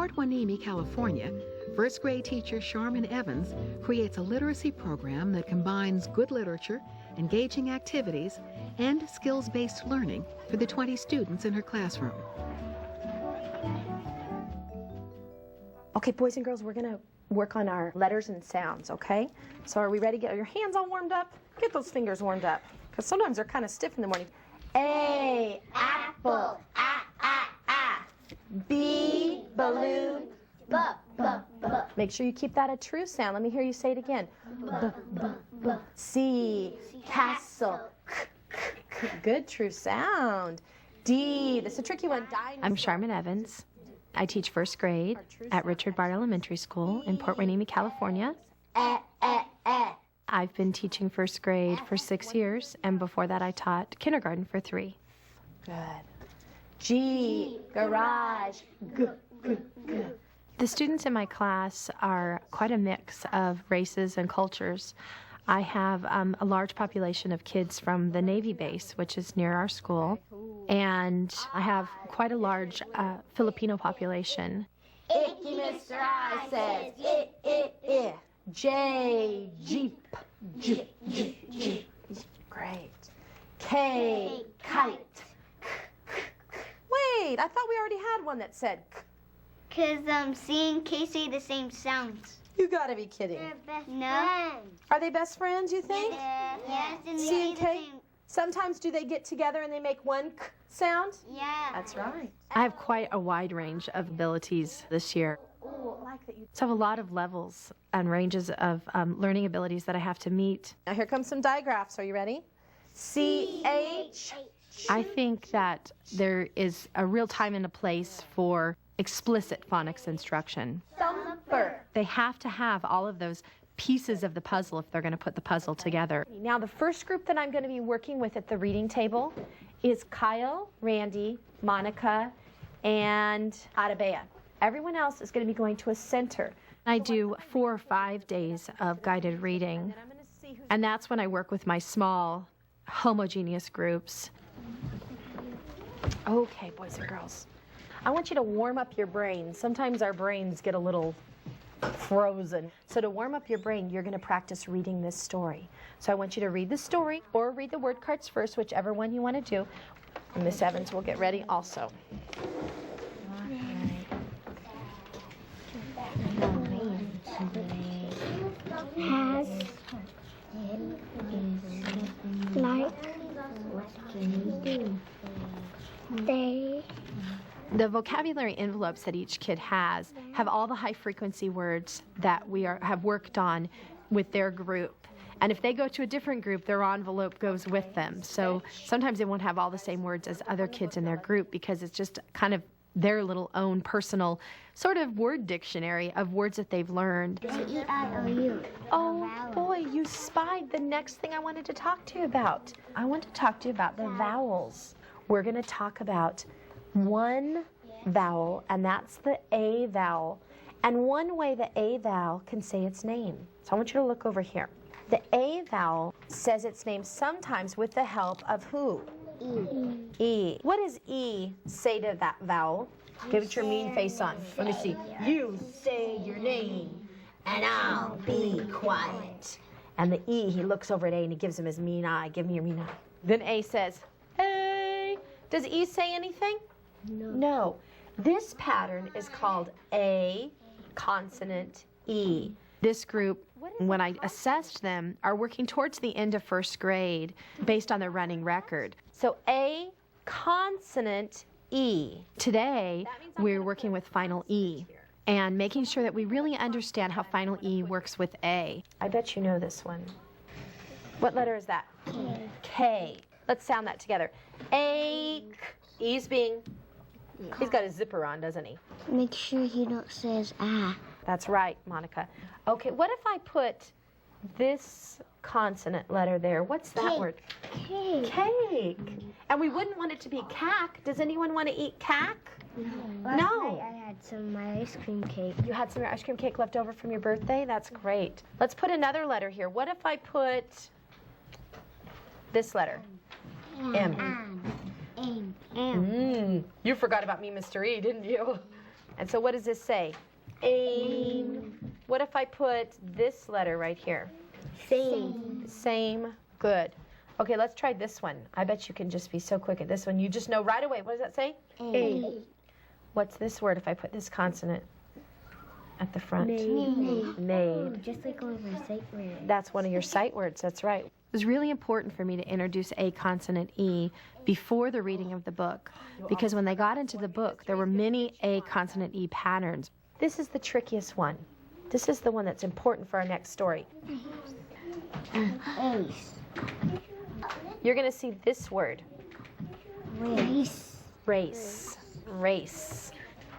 Port Hueneme, California, first grade teacher Charmin Evans creates a literacy program that combines good literature, engaging activities, and skills-based learning for the 20 students in her classroom. Okay, boys and girls, we're going to work on our letters and sounds, okay? So are we ready? Get your hands all warmed up? Get those fingers warmed up, because sometimes they're kind of stiff in the morning. A, apple, B, balloon, Make sure you keep that a true sound. Let me hear you say it again. C, castle. Good true sound. D, this is a tricky one. Dinosaur. I'm Charmin Evans. I teach first grade at Richard Bard Elementary School in Port Hueneme, California. I've been teaching first grade for 6 years, and before that I taught kindergarten for 3. Good. G, garage. G. The students in my class are quite a mix of races and cultures. I have a large population of kids from the Navy base, which is near our school, and I have quite a large Filipino population. Icky Mr. I says, J, jeep. G. Great. K, kite. Wait, I thought we already had one that said k. Because C and K say the same sounds. You gotta be kidding. They're best friends. Are they best friends, you think? Yes, and they C say and the K? same. Sometimes do they get together and they make one k sound? Yeah. That's right. I have quite a wide range of abilities this year. Oh, I like that you... So I have a lot of levels and ranges of learning abilities that I have to meet. Now here comes some digraphs. Are you ready? C-H. I think that there is a real time and a place for explicit phonics instruction. Thumper. They have to have all of those pieces of the puzzle if they're going to put the puzzle together. Now the first group that I'm going to be working with at the reading table is Kyle, Randy, Monica, and Atabea. Everyone else is going to be going to a center. I do 4 or 5 days of guided reading, and that's when I work with my small, homogeneous groups. Okay, boys and girls, I want you to warm up your brain. Sometimes our brains get a little frozen. So to warm up your brain, you're going to practice reading this story. So I want you to read the story or read the word cards first, whichever one you want to do. And Miss Evans will get ready also. Has like they. The vocabulary envelopes that each kid has have all the high-frequency words that we have worked on with their group. And if they go to a different group, their envelope goes with them. So sometimes they won't have all the same words as other kids in their group because it's just kind of their little own personal sort of word dictionary of words that they've learned. E-I-O-U. Oh boy, you spied the next thing I wanted to talk to you about. I want to talk to you about the vowels. We're going to talk about one vowel, and that's the A vowel. And one way the A vowel can say its name. So I want you to look over here. The A vowel says its name sometimes with the help of who? E. E. What does E say to that vowel? Give it your mean face on. Let me see. You say your name, and I'll be quiet. And the E, he looks over at A and he gives him his mean eye. Give me your mean eye. Then A says, hey. Does E say anything? No. This pattern is called A consonant E. This group, when I assessed them, are working towards the end of first grade based on their running record. So A consonant E. Today, we're working with final E and making sure that we really understand how final E works with A. I bet you know this one. What letter is that? K. Let's sound that together. A. E's being... He's got his zipper on, doesn't he? Make sure he don't says ah. That's right, Monica. Okay, what if I put this consonant letter there? What's that Cake. word? Cake. Cake. And we wouldn't want it to be cack. Does anyone want to eat cack? Last No. night I had some of my ice cream cake. You had some of your ice cream cake left over from your birthday? That's great. Let's put another letter here. What if I put this letter? M. M. You forgot about me, Mr. E, didn't you? And so what does this say? Aim. What if I put this letter right here? Same. Same. Good. Okay, let's try this one. I bet you can just be so quick at this one. You just know right away. What does that say? A. What's this word if I put this consonant at the front? Made. Made. Just like one of our sight words. That's one of your sight words. That's right. It was really important for me to introduce a consonant E before the reading of the book, because when they got into the book, there were many a consonant E patterns. This is the trickiest one. This is the one that's important for our next story. Ace. You're going to see this word. Race. Race. Race.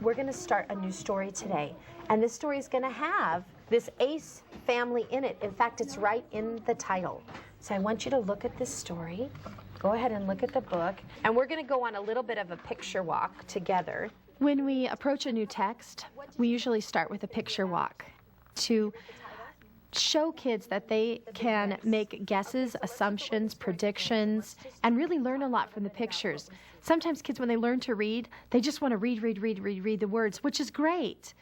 We're going to start a new story today. And this story is going to have this ace family in it. In fact, it's right in the title. So I want you to look at this story. Go ahead and look at the book. And we're going to go on a little bit of a picture walk together. When we approach a new text, we usually start with a picture walk to show kids that they can make guesses, assumptions, predictions, and really learn a lot from the pictures. Sometimes kids, when they learn to read, they just want to read the words, which is great.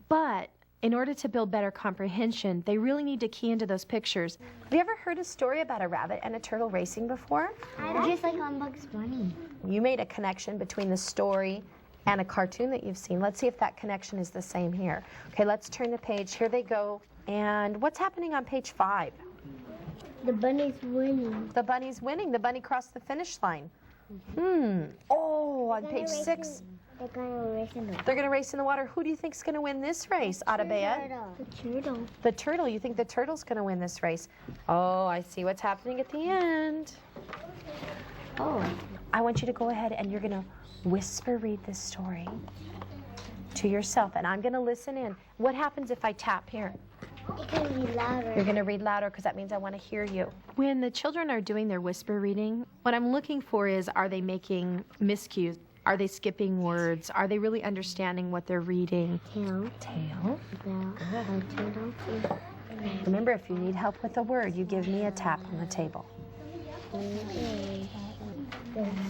But in order to build better comprehension, they really need to key into those pictures. Have you ever heard a story about a rabbit and a turtle racing before? Just like on Bugs Bunny. You made a connection between the story and a cartoon that you've seen. Let's see if that connection is the same here. Okay, let's turn the page. Here they go. And what's happening on page 5? The bunny's winning. The bunny's winning. The bunny crossed the finish line. Oh, on page 6, They're gonna race in the they're going to race in the water. Who do you think's going to win this race, Atabea? The turtle. The turtle. You think the turtle's going to win this race? Oh, I see what's happening at the end. Oh, I want you to go ahead and you're going to whisper read this story to yourself, and I'm going to listen in. What happens if I tap here? You're gonna be louder. You're going to read louder because that means I want to hear you. When the children are doing their whisper reading, what I'm looking for is, are they making miscues? Are they skipping words? Are they really understanding what they're reading? Tail. Tail. Turtle. Remember, if you need help with a word, you give me a tap on the table.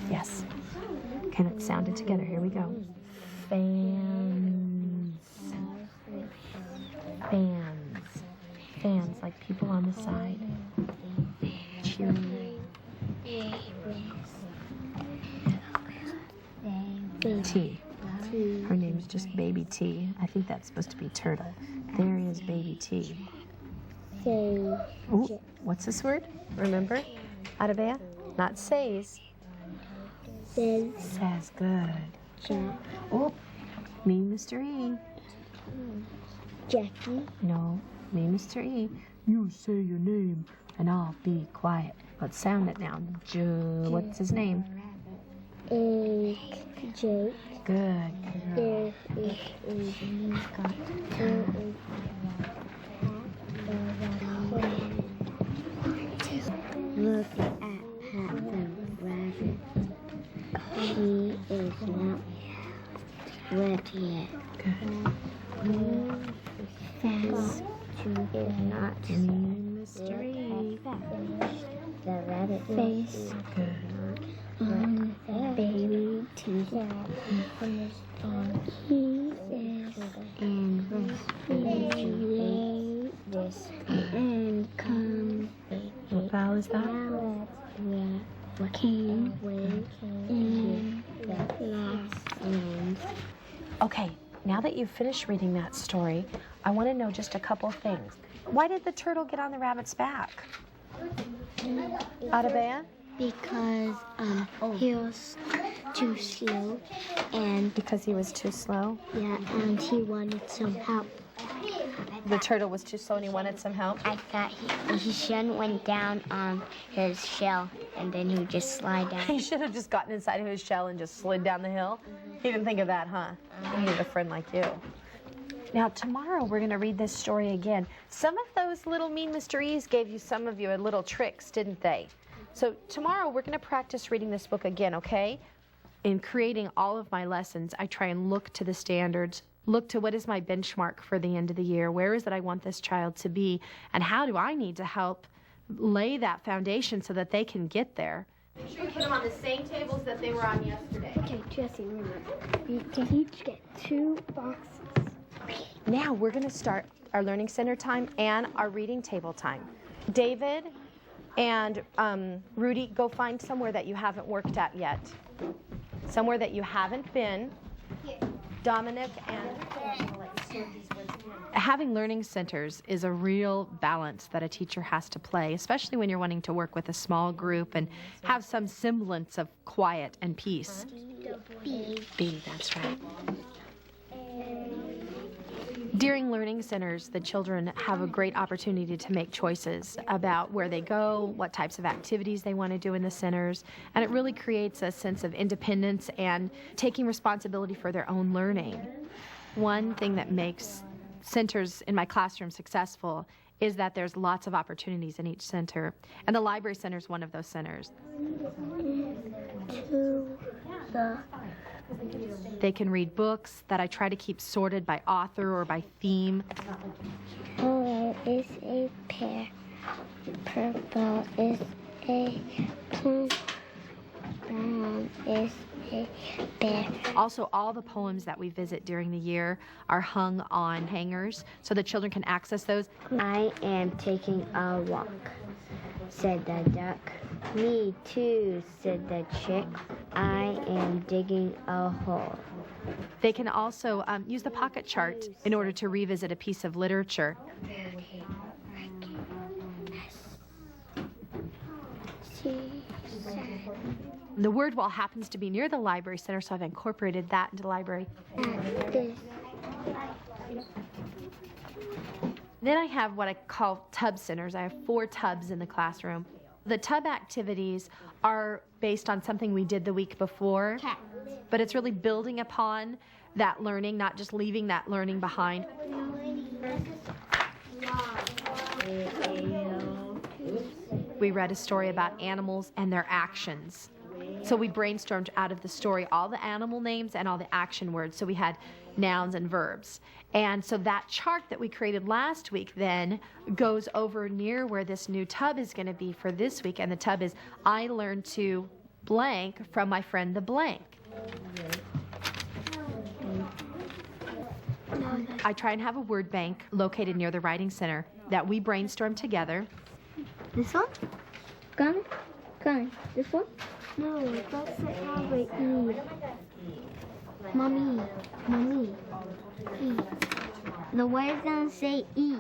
Yes. Okay, let's sound it together. Here we go. Fans. Fans. Fans, like people on the side. Cheering. T. Her name's just Baby T. I think that's supposed to be turtle. There is Baby T. Ooh, what's this word? Remember? Atabea? Not says. Says. Says, good. Oh, me, Mr. E. Jackie. No, me, Mr. E. You say your name, and I'll be quiet. Let's sound it now. What's his name? Jake. Good. There is Look at the rabbit. He is not wet yet. Fast is not Mr. E. the rabbit face. Good. On baby teeth. He is and lay this and come. What vowel is that? Came in the last land. Okay, now that you've finished reading that story, I want to know just a couple things. Why did the turtle get on the rabbit's back? Atabea? Because he was too slow, and Because he was too slow. and he wanted some help. The turtle was too slow and he wanted some help. I thought he shouldn't went down on his shell, and then he would just slide down. He should have just gotten inside of his shell and just slid down the hill. He didn't think of that, huh? He needed a friend like you. Now, tomorrow we're going to read this story again. Some of those little mean Mr. E's gave you, some of you, little tricks, didn't they? So tomorrow we're going to practice reading this book again, okay? In creating all of my lessons, I try and look to the standards, look to what is my benchmark for the end of the year, where is it I want this child to be, and how do I need to help lay that foundation so that they can get there. Make sure you put them on the same tables that they were on yesterday. Okay, Jesse, remember, we can each get 2 boxes. Now we're going to start our Learning Center time and our reading table time. David and Rudy, go find somewhere that you haven't worked at yet. Somewhere that you haven't been. Dominic and having learning centers is a real balance that a teacher has to play, especially when you're wanting to work with a small group and have some semblance of quiet and peace. B, that's right. During learning centers, the children have a great opportunity to make choices about where they go, what types of activities they want to do in the centers, and it really creates a sense of independence and taking responsibility for their own learning. One thing that makes centers in my classroom successful is that there's lots of opportunities in each center, and the library center is one of those centers. They can read books that I try to keep sorted by author or by theme. Red is a pear, purple is a plum, brown is a bear. Also, all the poems that we visit during the year are hung on hangers so the children can access those. I am taking a walk, said the duck. Me too, said the chick. I am digging a hole. They can also use the pocket chart in order to revisit a piece of literature. The word wall happens to be near the library center, so I've incorporated that into the library. Then I have what I call tub centers. I have 4 tubs in the classroom. The tub activities are based on something we did the week before, but it's really building upon that learning, not just leaving that learning behind. We read a story about animals and their actions. So we brainstormed out of the story all the animal names and all the action words. So we had nouns and verbs. And so that chart that we created last week then goes over near where this new tub is going to be for this week. And the tub is, I learned to blank from my friend the blank. I try and have a word bank located near the writing center that we brainstorm together. This one? Got it? This one? No, that's the alphabet E. Mommy. E. The word's gonna say E.